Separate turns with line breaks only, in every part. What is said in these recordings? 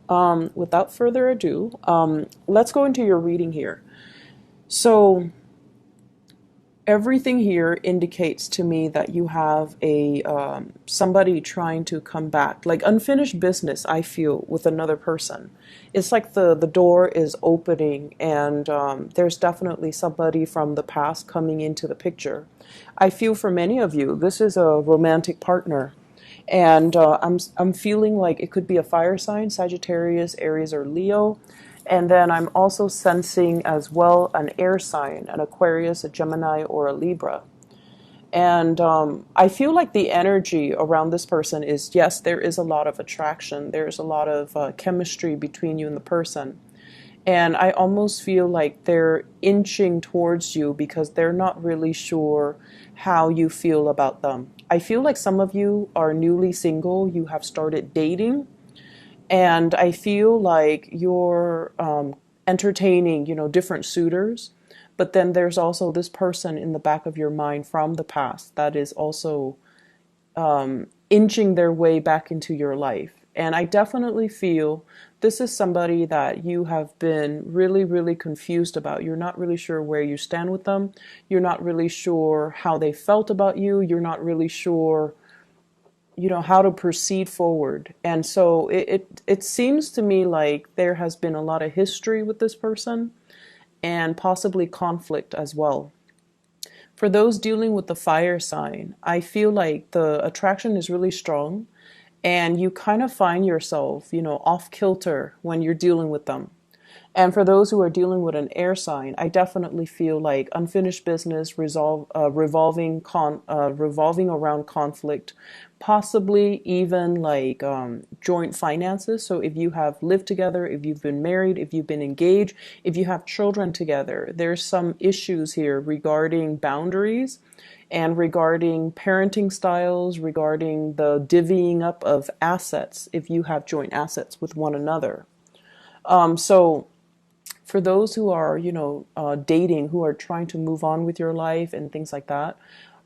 Without further ado, let's go into your reading here. So everything here indicates to me that you have a somebody trying to come back, like unfinished business. I feel with another person, it's like the door is opening, and there's definitely somebody from the past coming into the picture. I feel for many of you, this is a romantic partner. And I'm feeling like it could be a fire sign, Sagittarius, Aries, or Leo. And then I'm also sensing as well an air sign, an Aquarius, a Gemini, or a Libra. And I feel like the energy around this person is, yes, there is a lot of attraction. There's a lot of chemistry between you and the person. And I almost feel like they're inching towards you because they're not really sure how you feel about them. I feel like some of you are newly single, you have started dating, and I feel like you're entertaining, different suitors. But then there's also this person in the back of your mind from the past that is also inching their way back into your life. And I definitely feel this is somebody that you have been really, really confused about. You're not really sure where you stand with them. You're not really sure how they felt about you. You're not really sure, how to proceed forward. And so it seems to me like there has been a lot of history with this person and possibly conflict as well. For those dealing with the fire sign, I feel like the attraction is really strong and you kind of find yourself, off kilter when you're dealing with them. And for those who are dealing with an air sign, I definitely feel like unfinished business revolving around conflict, possibly even like joint finances. So if you have lived together, if you've been married, if you've been engaged, if you have children together, there's some issues here regarding boundaries and regarding parenting styles, regarding the divvying up of assets if you have joint assets with one another. So for those who are, dating, who are trying to move on with your life and things like that,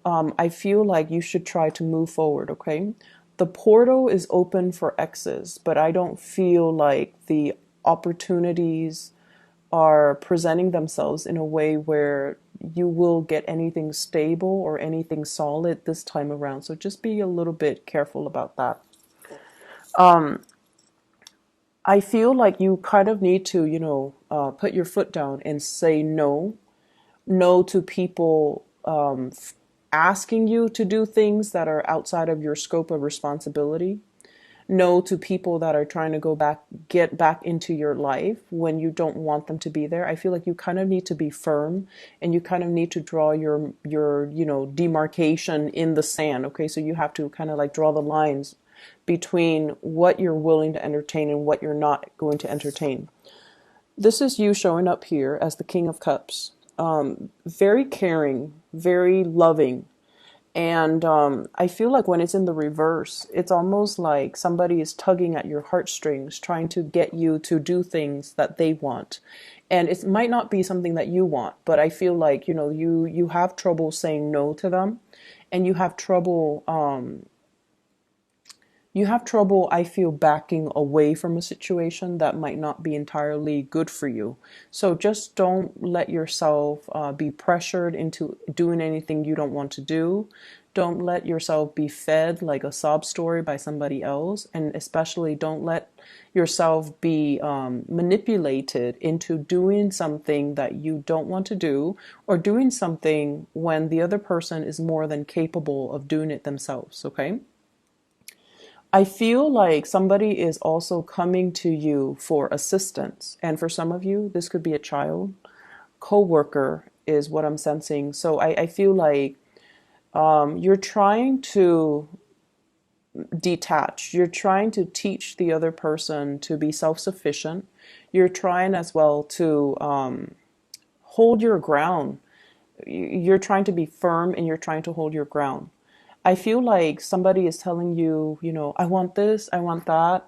I feel like you should try to move forward, okay? The portal is open for exes, but I don't feel like the opportunities are presenting themselves in a way where you will get anything stable or anything solid this time around. So just be a little bit careful about that. I feel like you kind of need to, put your foot down and say no. No to people asking you to do things that are outside of your scope of responsibility. No to people that are trying to get back into your life when you don't want them to be there. I feel like you kind of need to be firm and you kind of need to draw your demarcation in the sand. Okay, so you have to kind of like draw the lines between what you're willing to entertain and what you're not going to entertain. This is you showing up here as the King of Cups. Very caring, very loving. And I feel like when it's in the reverse, it's almost like somebody is tugging at your heartstrings, trying to get you to do things that they want. And it might not be something that you want, but I feel like, you have trouble saying no to them, and you have trouble, I feel, backing away from a situation that might not be entirely good for you. So just don't let yourself be pressured into doing anything you don't want to do. Don't let yourself be fed like a sob story by somebody else. And especially don't let yourself be manipulated into doing something that you don't want to do, or doing something when the other person is more than capable of doing it themselves, okay? I feel like somebody is also coming to you for assistance. And for some of you, this could be a child, coworker is what I'm sensing. So I feel like you're trying to detach. You're trying to teach the other person to be self-sufficient. You're trying as well to hold your ground. You're trying to be firm and you're trying to hold your ground. I feel like somebody is telling you, I want this, I want that,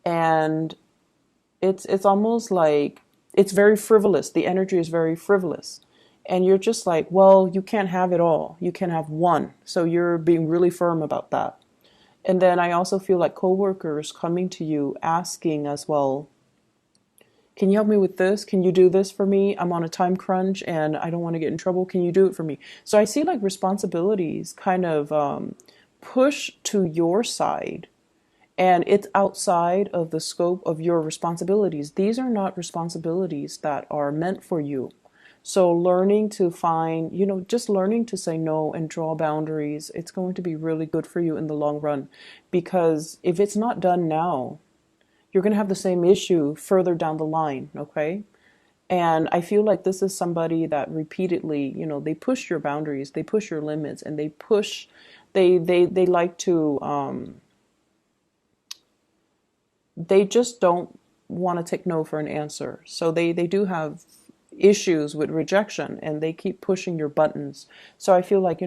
and it's almost like it's very frivolous. The energy is very frivolous. And you're just like, well, you can't have it all. You can have one. So you're being really firm about that. And then I also feel like coworkers coming to you asking as well, can you help me with this? Can you do this for me? I'm on a time crunch and I don't want to get in trouble. Can you do it for me? So I see like responsibilities kind of push to your side, and it's outside of the scope of your responsibilities. These are not responsibilities that are meant for you. So learning to find, just learning to say no and draw boundaries, it's going to be really good for you in the long run. Because if it's not done now, you're going to have the same issue further down the line, okay? And I feel like this is somebody that repeatedly, they push your boundaries, they push your limits, and they like to, they just don't want to take no for an answer. So they do have issues with rejection, and they keep pushing your buttons. So I feel like,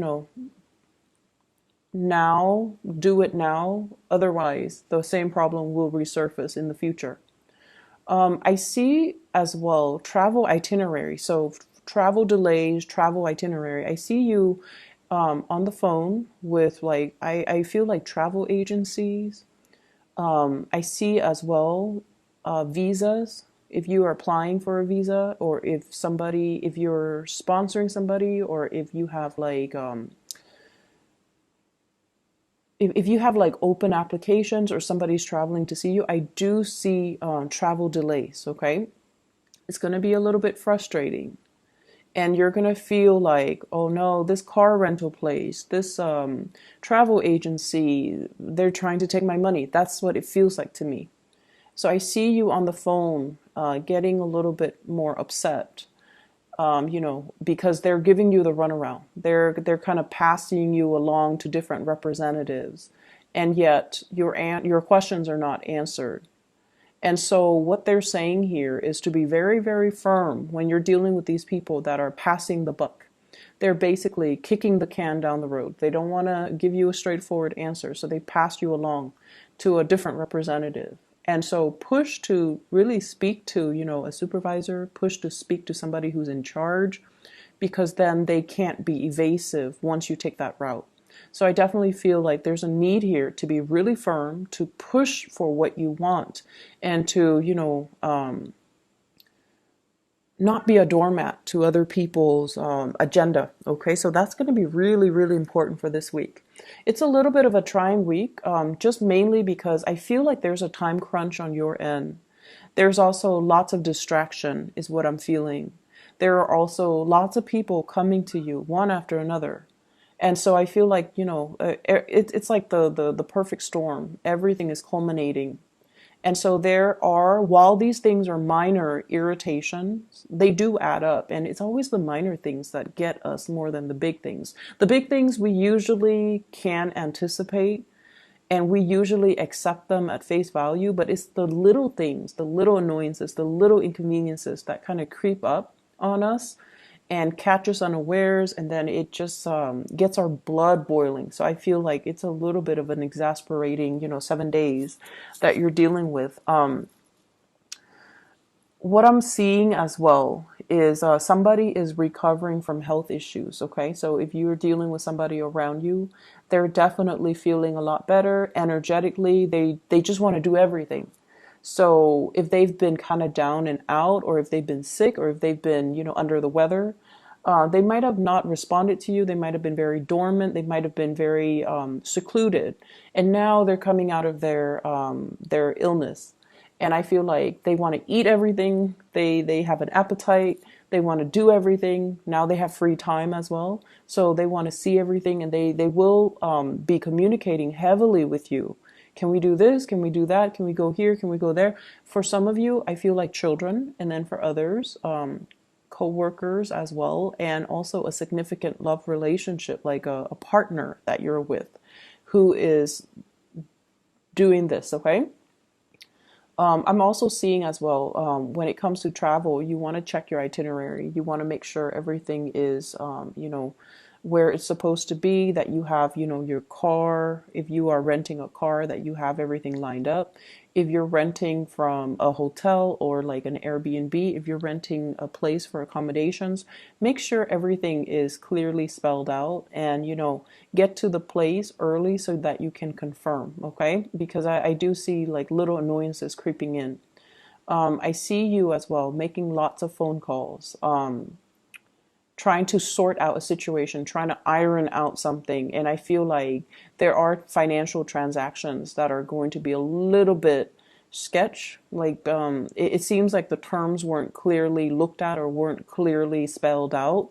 now, do it now. Otherwise, the same problem will resurface in the future. I see as well travel itinerary. So travel delays, travel itinerary. I see you on the phone with like, I feel like travel agencies. I see as well visas. If you are applying for a visa, or if you're sponsoring somebody, or if you have like, if you have like open applications or somebody's traveling to see you, I do see travel delays, okay? It's going to be a little bit frustrating. And you're going to feel like, oh no, this car rental place, this travel agency, they're trying to take my money. That's what it feels like to me. So I see you on the phone getting a little bit more upset, because they're giving you the runaround. They're kind of passing you along to different representatives, and yet your questions are not answered. And so what they're saying here is to be very, very firm when you're dealing with these people that are passing the buck. They're basically kicking the can down the road. They don't want to give you a straightforward answer, so they pass you along to a different representative. And so push to really speak to, a supervisor, push to speak to somebody who's in charge, because then they can't be evasive once you take that route. So I definitely feel like there's a need here to be really firm, to push for what you want, and to, not be a doormat to other people's agenda. Okay, so that's going to be really, really important for this week. It's a little bit of a trying week, just mainly because I feel like there's a time crunch on your end. There's also lots of distraction, is what I'm feeling. There are also lots of people coming to you, one after another. And so I feel like, it's like the perfect storm. Everything is culminating. And so while these things are minor irritations, they do add up. And it's always the minor things that get us more than the big things. The big things we usually can anticipate, and we usually accept them at face value, but it's the little things, the little annoyances, the little inconveniences that kind of creep up on us and catch us unawares, and then it just gets our blood boiling. So I feel like it's a little bit of an exasperating, 7 days that you're dealing with. What I'm seeing as well is somebody is recovering from health issues, okay? So if you're dealing with somebody around you, they're definitely feeling a lot better energetically. They just want to do everything. So if they've been kind of down and out, or if they've been sick, or if they've been, under the weather, they might have not responded to you. They might have been very dormant. They might have been very secluded. And now they're coming out of their illness. And I feel like they want to eat everything. They have an appetite. They want to do everything. Now they have free time as well. So they want to see everything, and they will be communicating heavily with you. Can we do this? Can we do that? Can we go here? Can we go there? For some of you, I feel like children. And then for others, co-workers as well. And also a significant love relationship, like a partner that you're with who is doing this, okay? I'm also seeing as well, when it comes to travel, you want to check your itinerary. You want to make sure everything is, where it's supposed to be, that you have, your car, if you are renting a car, that you have everything lined up. If you're renting from a hotel or like an Airbnb, if you're renting a place for accommodations, make sure everything is clearly spelled out, and get to the place early so that you can confirm, okay? Because I do see like little annoyances creeping in. I see you as well making lots of phone calls, trying to sort out a situation, trying to iron out something. And I feel like there are financial transactions that are going to be a little bit sketch. Like it seems like the terms weren't clearly looked at or weren't clearly spelled out.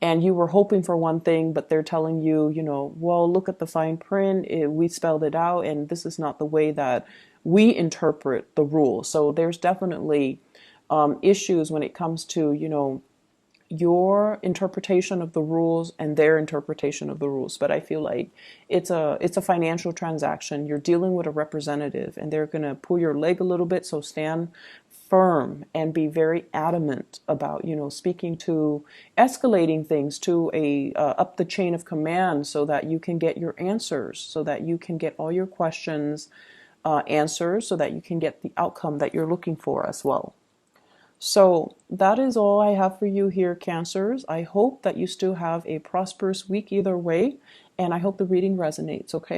And you were hoping for one thing, but they're telling you, well, look at the fine print. We spelled it out, and this is not the way that we interpret the rules. So there's definitely issues when it comes to, your interpretation of the rules and their interpretation of the rules. But I feel like it's a financial transaction. You're dealing with a representative, and they're going to pull your leg a little bit. So stand firm and be very adamant about speaking to, escalating things to a up the chain of command, so that you can get your answers, so that you can get all your questions answers, so that you can get the outcome that you're looking for as well. So that is all I have for you here, Cancers. I hope that you still have a prosperous week either way, and I hope the reading resonates, okay?